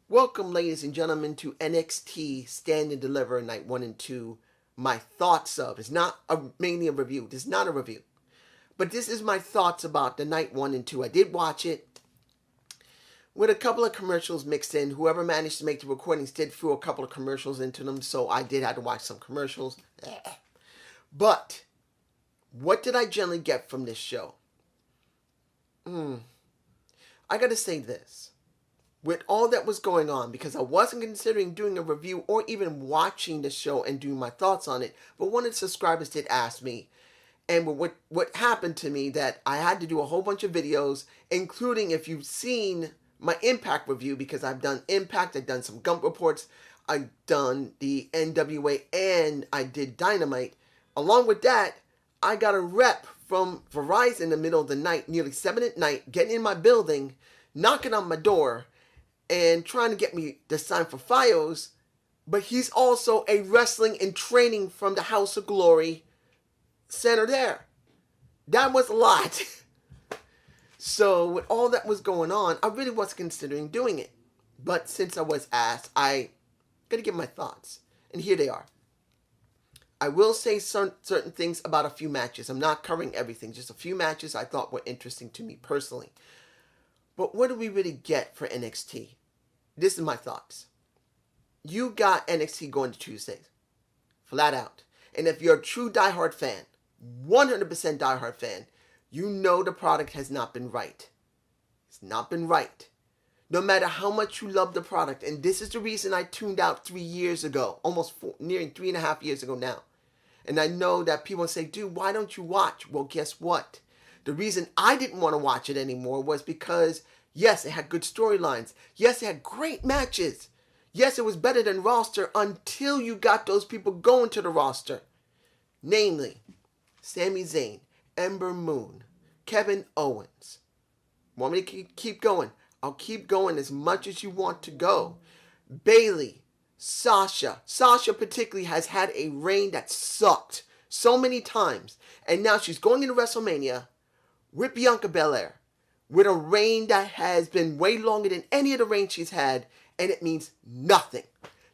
Welcome, ladies and gentlemen, to NxT Stand and Deliver Night 1 and 2. My thoughts of. It's not mainly a review. This is not a review. But this is my thoughts about the Night 1 and 2. I did watch it with a couple of commercials mixed in. Whoever managed to make the recordings did throw a couple of commercials into them, so I did have to watch some commercials. But what did I generally get from this show? I gotta say this. With all that was going on, because I wasn't considering doing a review or even watching the show and doing my thoughts on it, but one of the subscribers did ask me, and what happened to me, that I had to do a whole bunch of videos, including, if you've seen my Impact review, because I've done Impact, I've done some Gump reports, I've done the NWA, and I did Dynamite. Along with that, I got a rep from Verizon in the middle of the night, nearly 7 at night, getting in my building, knocking on my door, and trying to get me to sign for FiOS, but he's also a wrestling and training from the House of Glory center there. That was a lot. So with all that was going on, I really was considering doing it. But since I was asked, I gotta give my thoughts. And here they are. I will say certain things about a few matches. I'm not covering everything, just a few matches I thought were interesting to me personally. But what do we really get for NXT? This is my thoughts. You got NXT going to Tuesdays. Flat out. And if you're a true diehard fan, 100% diehard fan, you know the product has not been right. It's not been right. No matter how much you love the product. And this is the reason I tuned out 3 years ago. Nearing 3.5 years ago now. And I know that people say, dude, why don't you watch? Well, guess what? The reason I didn't want to watch it anymore was because, yes, it had good storylines. Yes, it had great matches. Yes, it was better than roster until you got those people going to the roster. Namely, Sami Zayn, Ember Moon, Kevin Owens. Want me to keep going? I'll keep going as much as you want to go. Bayley, Sasha. Sasha particularly has had a reign that sucked so many times. And now she's going into WrestleMania with Bianca Belair, with a reign that has been way longer than any of the reigns she's had, and it means nothing.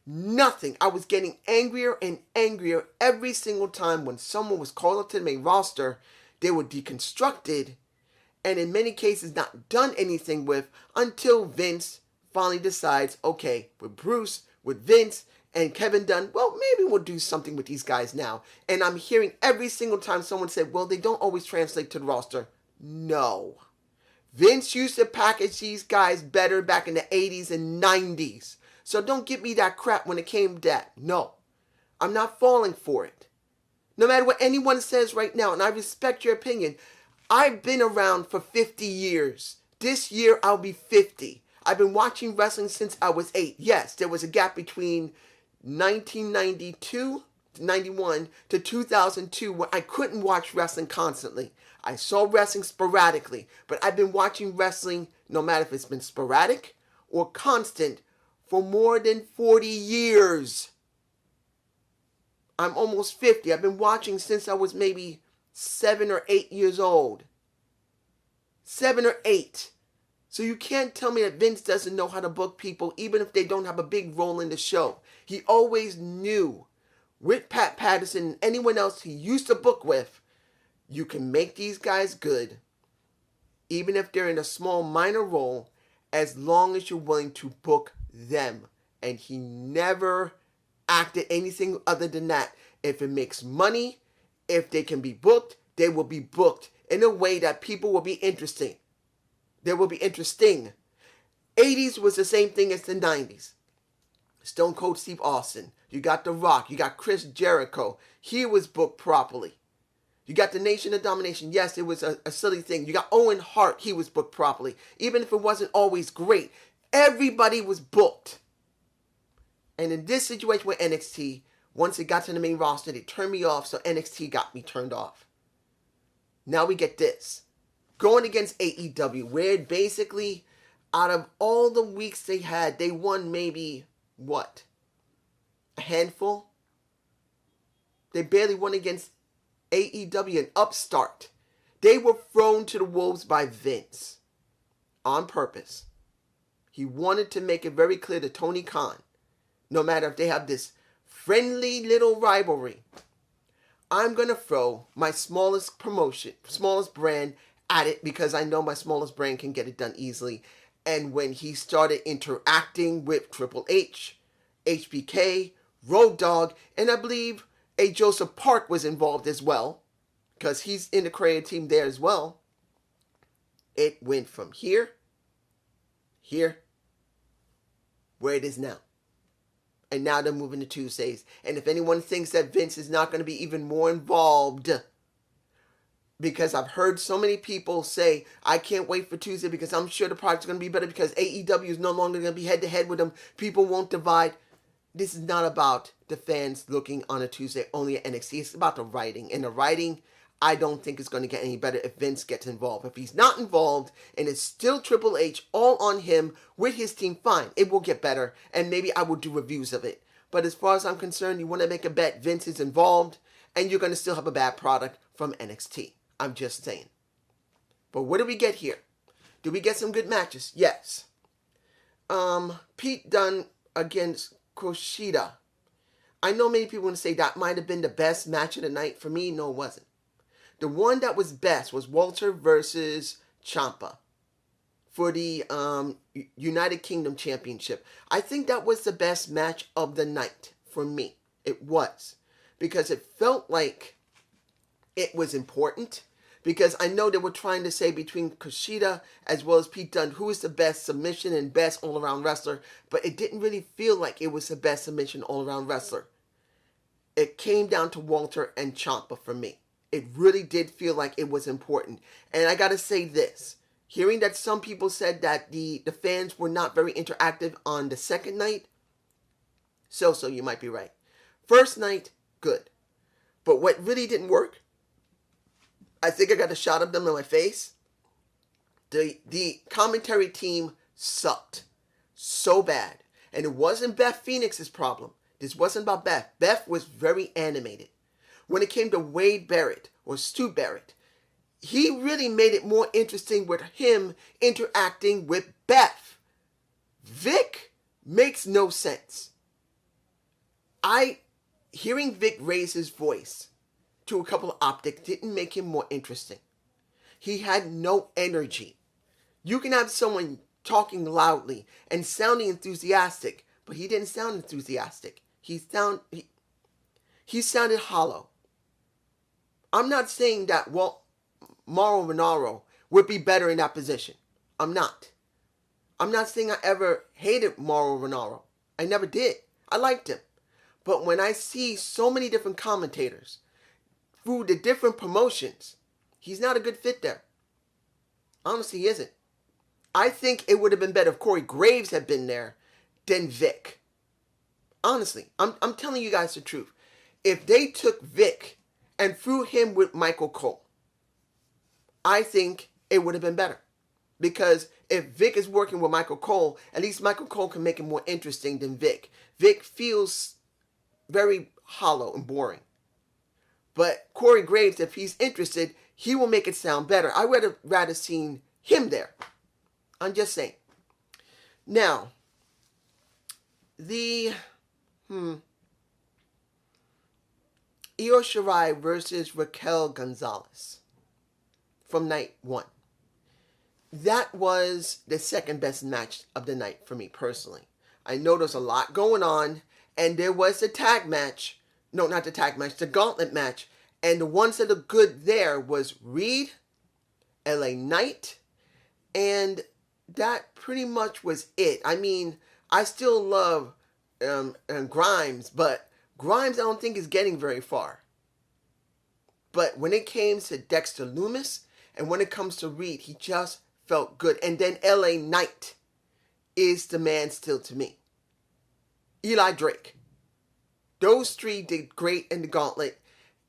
Nothing. I was getting angrier and angrier every single time when someone was called up to the main roster. They were deconstructed, and in many cases not done anything with, until Vince finally decides, okay, with Bruce, with Vince, and Kevin Dunn, well, maybe we'll do something with these guys now. And I'm hearing every single time someone said, well, they don't always translate to the roster. No. Vince used to package these guys better back in the 80s and 90s. So don't give me that crap when it came to that. No. I'm not falling for it. No matter what anyone says right now, and I respect your opinion, I've been around for 50 years. This year I'll be 50. I've been watching wrestling since I was 8. Yes, there was a gap between 1992 91 to 2002 where I couldn't watch wrestling constantly. I saw wrestling sporadically, but I've been watching wrestling, no matter if it's been sporadic or constant, for more than 40 years. I'm almost 50. I've been watching since I was maybe 7 or 8 years old. 7 or 8. So you can't tell me that Vince doesn't know how to book people, even if they don't have a big role in the show. He always knew, with Pat Patterson and anyone else he used to book with, you can make these guys good, even if they're in a small minor role, as long as you're willing to book them. And he never acted anything other than that. If it makes money, if they can be booked, they will be booked in a way that people will be interesting. They will be interesting. 80s was the same thing as the 90s. Stone Cold Steve Austin. You got The Rock. You got Chris Jericho. He was booked properly. You got the Nation of Domination. Yes, it was a silly thing. You got Owen Hart. He was booked properly. Even if it wasn't always great, everybody was booked. And in this situation with NXT, once it got to the main roster, they turned me off, so NXT got me turned off. Now we get this. Going against AEW, where basically, out of all the weeks they had, they won maybe, what? A handful? They barely won against AEW, an upstart. They were thrown to the wolves by Vince. On purpose. He wanted to make it very clear to Tony Khan, no matter if they have this friendly little rivalry, I'm going to throw my smallest promotion, smallest brand at it because I know my smallest brand can get it done easily. And when he started interacting with Triple H, HBK, Road Dogg, and I believe a Joseph Park was involved as well, because he's in the creative team there as well, it went from here, where it is now. And now they're moving to Tuesdays. And if anyone thinks that Vince is not going to be even more involved, because I've heard so many people say, I can't wait for Tuesday because I'm sure the product's going to be better because AEW is no longer going to be head-to-head with them. People won't divide. This is not about the fans looking on a Tuesday only at NXT. It's about the writing. And the writing, I don't think is going to get any better if Vince gets involved. If he's not involved and it's still Triple H all on him with his team, fine. It will get better and maybe I will do reviews of it. But as far as I'm concerned, you want to make a bet Vince is involved and you're going to still have a bad product from NXT. I'm just saying. But what do we get here? Do we get some good matches? Yes. Pete Dunne against Kushida. I know many people want to say that might have been the best match of the night. For me, no, it wasn't. The one that was best was Walter versus Ciampa for the United Kingdom Championship. I think that was the best match of the night for me. It was. Because it felt like it was important. Because I know they were trying to say between Kushida as well as Pete Dunne, who is the best submission and best all-around wrestler. But it didn't really feel like it was the best submission all-around wrestler. It came down to Walter and Ciampa for me. It really did feel like it was important. And I got to say this. Hearing that some people said that the fans were not very interactive on the second night. So you might be right. First night, good. But what really didn't work, I think I got a shot of them in my face. The commentary team sucked so bad. And it wasn't Beth Phoenix's problem. This wasn't about Beth. Beth was very animated. When it came to Wade Barrett or Stu Barrett, he really made it more interesting with him interacting with Beth. Vic makes no sense. Hearing Vic raise his voice to a couple of optics didn't make him more interesting. He had no energy. You can have someone talking loudly and sounding enthusiastic, but he didn't sound enthusiastic. He sounded hollow. I'm not saying that Mauro Ranallo would be better in that position. I'm not. I'm not saying I ever hated Mauro Ranallo. I never did. I liked him. But when I see so many different commentators through the different promotions, he's not a good fit there. Honestly, he isn't. I think it would have been better if Corey Graves had been there than Vic. Honestly, I'm telling you guys the truth. If they took Vic and threw him with Michael Cole, I think it would have been better. Because if Vic is working with Michael Cole, at least Michael Cole can make it more interesting than Vic. Vic feels very hollow and boring. But Corey Graves, if he's interested, he will make it sound better. I would have rather seen him there. I'm just saying. Now, the Io Shirai versus Raquel Gonzalez from night one. That was the second best match of the night for me personally. I know there's a lot going on, and there was a tag match. No, not the tag match, the gauntlet match. And the ones that are good there was Reed, LA Knight, and that pretty much was it. I mean, I still love Grimes, but Grimes I don't think is getting very far. But when it came to Dexter Lumis, and when it comes to Reed, he just felt good. And then LA Knight is the man still to me. Eli Drake. Those three did great in the gauntlet.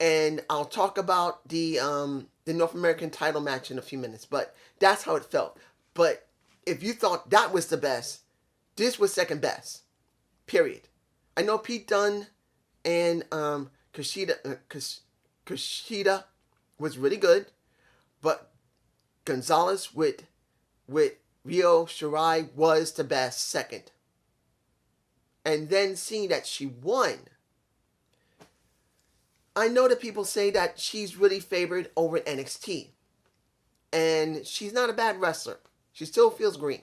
And I'll talk about the North American title match in a few minutes. But that's how it felt. But if you thought that was the best, this was second best. Period. I know Pete Dunne and Kushida was really good. But Gonzalez with Rio Shirai was the best second. And then seeing that she won, I know that people say that she's really favored over NXT. And she's not a bad wrestler. She still feels green.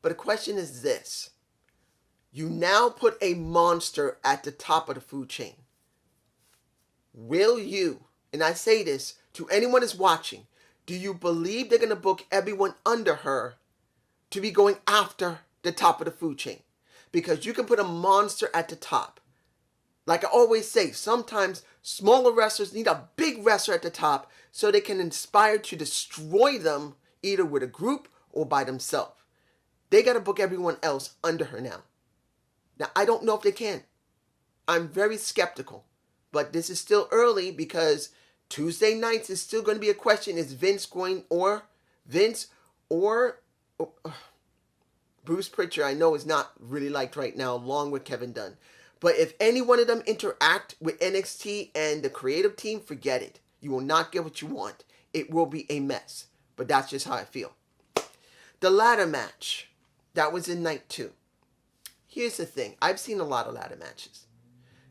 But the question is this. You now put a monster at the top of the food chain. Will you, and I say this to anyone that's watching, do you believe they're going to book everyone under her to be going after the top of the food chain? Because you can put a monster at the top. Like I always say, sometimes smaller wrestlers need a big wrestler at the top so they can inspire to destroy them either with a group or by themselves. They got to book everyone else under her now. Now, I don't know if they can. I'm very skeptical. But this is still early because Tuesday nights is still going to be a question. Is Vince or Bruce Pritchard, I know, is not really liked right now, along with Kevin Dunn. But if any one of them interact with NXT and the creative team, forget it. You will not get what you want. It will be a mess. But that's just how I feel. The ladder match, that was in night 2. Here's the thing. I've seen a lot of ladder matches.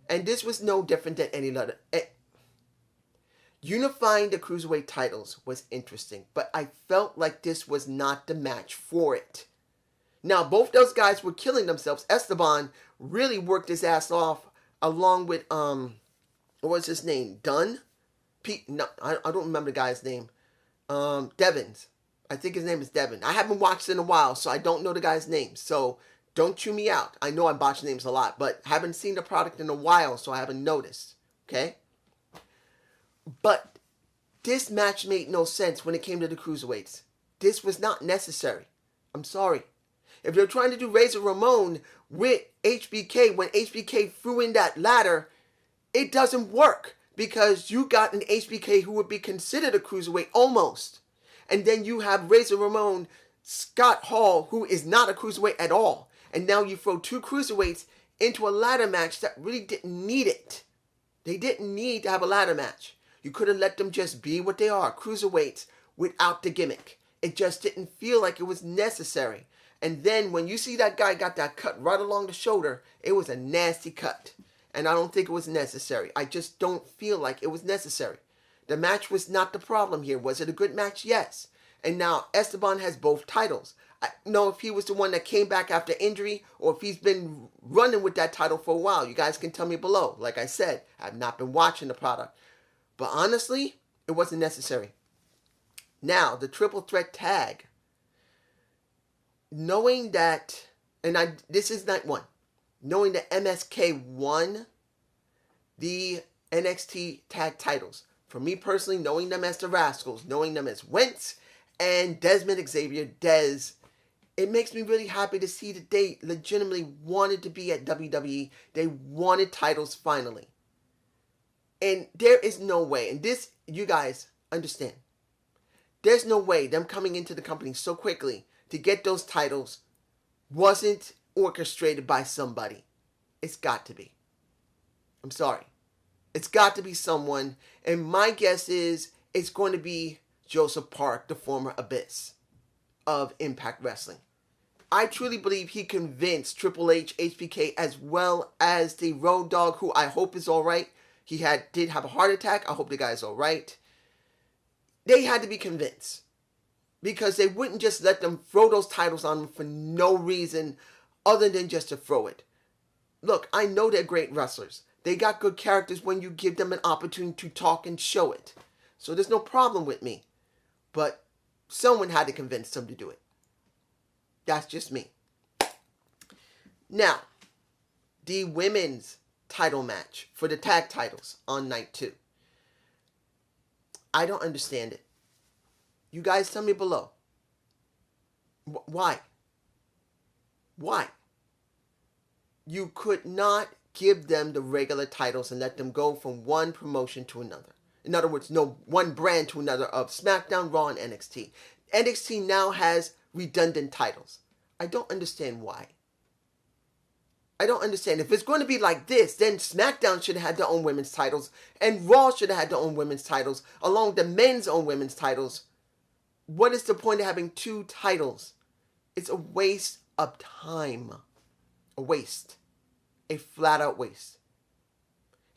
And this was no different than any other. Unifying the Cruiserweight titles was interesting. But I felt like this was not the match for it. Now, both those guys were killing themselves. Esteban really worked his ass off along with, what was his name? Dunn? No, I don't remember the guy's name. Devins. I think his name is Devin. I haven't watched it in a while, so I don't know the guy's name. So don't chew me out. I know I botch names a lot, but haven't seen the product in a while, so I haven't noticed. Okay? But this match made no sense when it came to the Cruiserweights. This was not necessary. I'm sorry. If they're trying to do Razor Ramon with HBK, when HBK threw in that ladder, it doesn't work because you got an HBK who would be considered a Cruiserweight almost. And then you have Razor Ramon, Scott Hall, who is not a Cruiserweight at all. And now you throw 2 Cruiserweights into a ladder match that really didn't need it. They didn't need to have a ladder match. You could have let them just be what they are, Cruiserweights, without the gimmick. It just didn't feel like it was necessary. And then when you see that guy got that cut right along the shoulder, it was a nasty cut. And I don't think it was necessary. I just don't feel like it was necessary. The match was not the problem here. Was it a good match? Yes. And now Esteban has both titles. I don't know if he was the one that came back after injury or if he's been running with that title for a while. You guys can tell me below. Like I said, I've not been watching the product. But honestly, it wasn't necessary. Now, the triple threat tag. Knowing that, this is night 1. Knowing that MSK won the NXT tag titles. For me personally, knowing them as the Rascals, knowing them as Wentz and Desmond Xavier, Dez, it makes me really happy to see that they legitimately wanted to be at WWE. They wanted titles finally. And there is no way, and this, you guys understand, there's no way them coming into the company so quickly to get those titles wasn't orchestrated by somebody. It's got to be. I'm sorry. It's got to be someone, and my guess is it's going to be Joseph Park, the former Abyss of Impact Wrestling. I truly believe he convinced Triple H, HBK, as well as the Road Dogg, who I hope is all right. He did have a heart attack. I hope the guy's all right. They had to be convinced because they wouldn't just let them throw those titles on them for no reason other than just to throw it. Look, I know they're great wrestlers. They got good characters when you give them an opportunity to talk and show it. So there's no problem with me. But someone had to convince them to do it. That's just me. Now, the women's title match for the tag titles on night 2. I don't understand it. You guys tell me below. Why? Why? You could not give them the regular titles and let them go from one promotion to another. In other words, no one brand to another of SmackDown, Raw, and NXT. NXT now has redundant titles. I don't understand why. I don't understand. If it's going to be like this, then SmackDown should have had their own women's titles, and Raw should have had their own women's titles, along with the men's own women's titles, what is the point of having 2 titles? It's a waste of time. A waste. A flat out waste.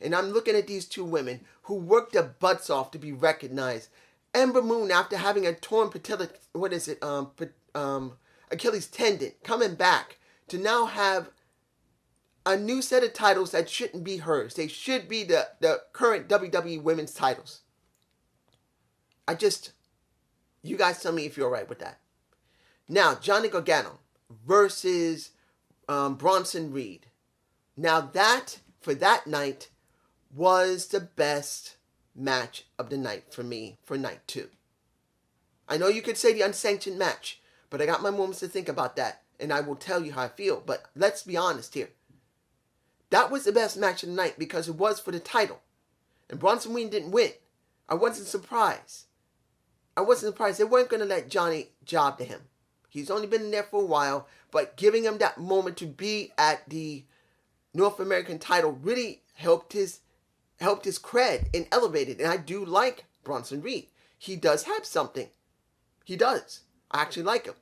And I'm looking at these 2 women who worked their butts off to be recognized. Ember Moon, after having a torn Achilles tendon, coming back to now have a new set of titles that shouldn't be hers. They should be the current WWE women's titles. You guys tell me if you're alright with that. Now, Johnny Gargano versus Bronson Reed. Now that, for that night, was the best match of the night for me for night 2. I know you could say the unsanctioned match, but I got my moments to think about that, and I will tell you how I feel. But let's be honest here. That was the best match of the night because it was for the title. And Bronson Reed didn't win. I wasn't surprised. They weren't going to let Johnny job to him. He's only been in there for a while, but giving him that moment to be at the North American title really helped his cred and elevated. And I do like Bronson Reed. He does have something. He does. I actually like him.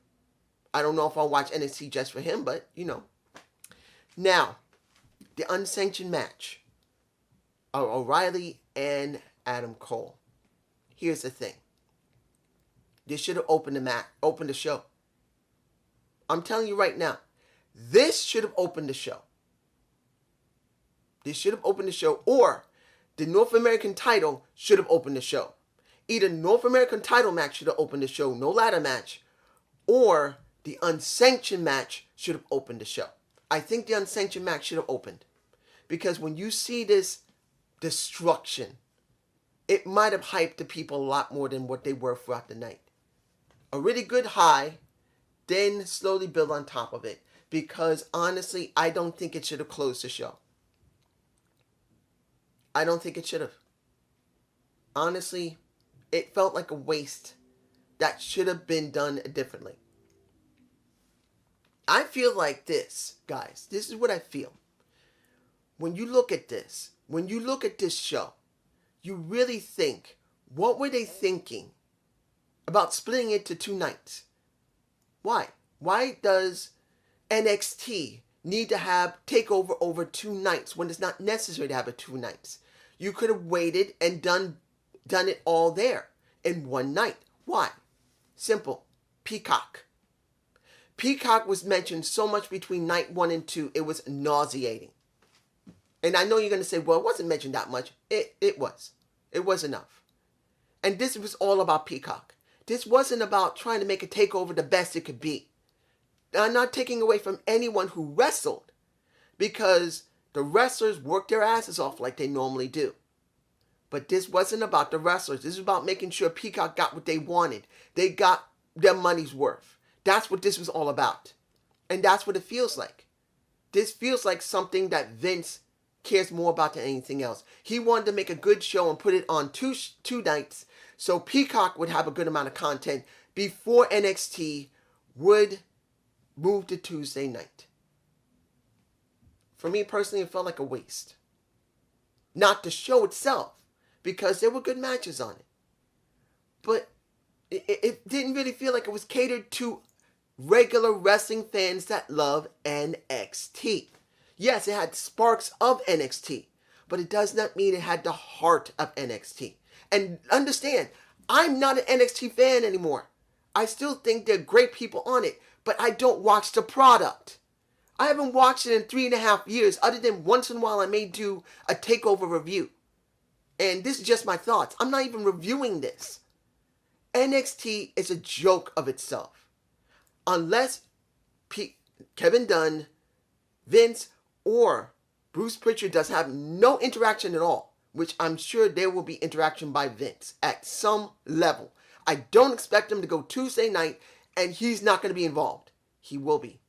I don't know if I'll watch NxT just for him, but you know. Now, the unsanctioned match. O'Reilly and Adam Cole. Here's the thing. This should have opened the show. I'm telling you right now. This should have opened the show. Or the North American title should have opened the show. Either North American title match should have opened the show, no ladder match, or the unsanctioned match should have opened the show. I think the unsanctioned match should have opened. Because when you see this destruction, it might have hyped the people a lot more than what they were throughout the night. A really good high, then slowly build on top of it. Because honestly, I don't think it should have closed the show. I don't think it should have. Honestly, it felt like a waste that should have been done differently. I feel like this, guys. This is what I feel. When you look at this show, you really think, what were they thinking about splitting it to 2 nights? Why? Why does NxT need to have TakeOver over 2 nights when it's not necessary to have it 2 nights? You could have waited and done it all there in 1 night. Why? Simple. Peacock. Peacock was mentioned so much between night 1 and 2, it was nauseating. And I know you're going to say, well, it wasn't mentioned that much. It was. It was enough. And this was all about Peacock. This wasn't about trying to make a TakeOver the best it could be. I'm not taking away from anyone who wrestled, because the wrestlers worked their asses off like they normally do. But this wasn't about the wrestlers. This is about making sure Peacock got what they wanted. They got their money's worth. That's what this was all about. And that's what it feels like. This feels like something that Vince cares more about than anything else. He wanted to make a good show and put it on two nights so Peacock would have a good amount of content before NxT would move to Tuesday night. For me personally, it felt like a waste. Not the show itself, because there were good matches on it. But it didn't really feel like it was catered to regular wrestling fans that love NxT. Yes, it had sparks of NxT, but it does not mean it had the heart of NxT. And understand, I'm not an NxT fan anymore. I still think they're great people on it, but I don't watch the product. I haven't watched it in 3.5 years, other than once in a while I may do a TakeOver review. And this is just my thoughts. I'm not even reviewing this. NxT is a joke of itself. Unless Kevin Dunn, Vince, or Bruce Pritchard does have no interaction at all, which I'm sure there will be interaction by Vince at some level. I don't expect him to go Tuesday night and he's not going to be involved. He will be.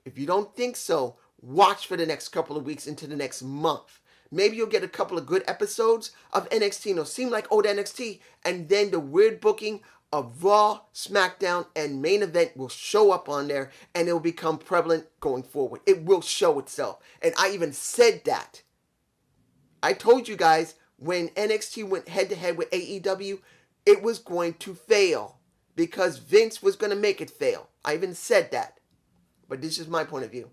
If you don't think so, watch for the next couple of weeks into the next month. Maybe you'll get a couple of good episodes of NxT, and it'll seem like old NxT, and then the weird booking of Raw, SmackDown, and Main Event will show up on there, and it will become prevalent going forward. It will show itself. And I even said that. I told you guys when NxT went head-to-head with AEW, it was going to fail because Vince was going to make it fail. I even said that. But this is my point of view.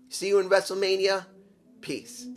See you in WrestleMania. Peace.